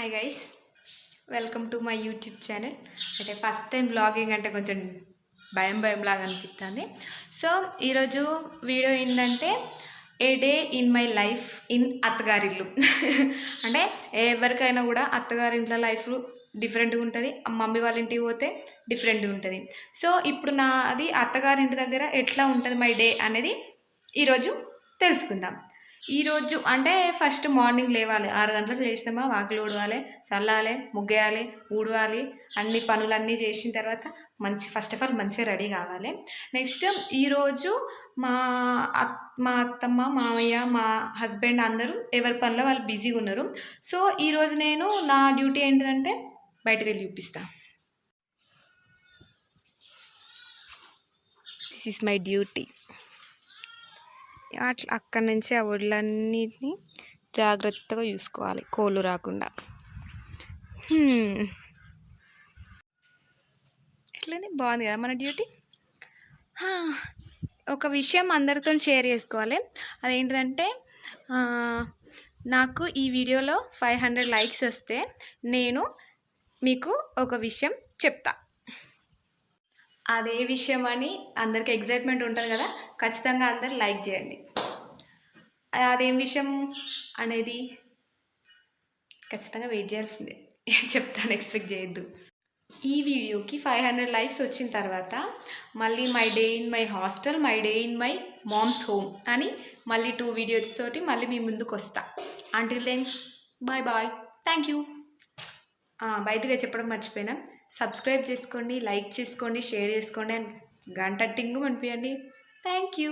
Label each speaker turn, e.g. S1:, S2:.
S1: Hi guys, welcome to my YouTube channel. అంటే first time blogging అంటే కొంచెం భయం లాగా అనిపిస్తుంది. సో ఈరోజు వీడియో ఏంటంటే a day in my life in అత్తగారిల్లు. అంటే ఎవరికైనా కూడా అత్తగారింట్లో లైఫ్ డిఫరెంట్గా ఉంటుంది, మమ్మీ వాళ్ళ ఇంటికి పోతే డిఫరెంట్గా ఉంటుంది. సో ఇప్పుడు నాది అత్తగారింటి దగ్గర ఎట్లా ఉంటుంది మై డే అనేది ఈరోజు తెలుసుకుందాం. ఈరోజు అంటే ఫస్ట్ మార్నింగ్ లేవాలి, 6 గంటలకు లేచినామా, వాకిలు ఊడవాలి, చల్లాలి, ముగ్గేయాలి, ఊడవాలి, అన్ని పనులన్నీ చేసిన తర్వాత ఫస్ట్ ఆఫ్ ఆల్ మంచిగా రెడీ కావాలి. నెక్స్ట్ ఈరోజు మా మా అత్తమ్మ, మామయ్య, మా హస్బెండ్ అందరూ ఎవరి పనిలో వాళ్ళు బిజీగా ఉన్నారు. సో ఈరోజు నేను నా డ్యూటీ ఏంటంటే బయటకు వెళ్ళి చూపిస్తాను. This is my duty. అట్లా అక్కడి నుంచి ఆ ఒడ్లన్నిటిని జాగ్రత్తగా చూసుకోవాలి, కోళ్ళు రాకుండా. ఎట్లనే బాగుంది కదా మన డ్యూటీ. ఒక విషయం అందరితో షేర్ చేసుకోవాలి. అదేంటిదంటే నాకు ఈ వీడియోలో 500 లైక్స్ వస్తే నేను మీకు ఒక విషయం చెప్తా. అదే విషయం అని అందరికి ఎగ్జైట్మెంట్ ఉంటుంది కదా, ఖచ్చితంగా అందరు లైక్ చేయండి. అదేం విషయం అనేది ఖచ్చితంగా వెయిట్ చేయాల్సిందే, చెప్తాను, ఎక్స్పెక్ట్ చేయొద్దు. ఈ వీడియోకి 500 లైక్స్ వచ్చిన తర్వాత మళ్ళీ my day in my hostel, my day in my mom's home అని మళ్ళీ 2 వీడియోస్ తోటి మళ్ళీ మీ ముందుకు వస్తా. Until then bye bye, thank you. బయటగా చెప్పడం మర్చిపోయినా, సబ్స్క్రైబ్ చేసుకోండి, లైక్ చేసుకోండి, షేర్ చేసుకోండి, అండ్ గంట టింగు అనిపించండి. Thank you.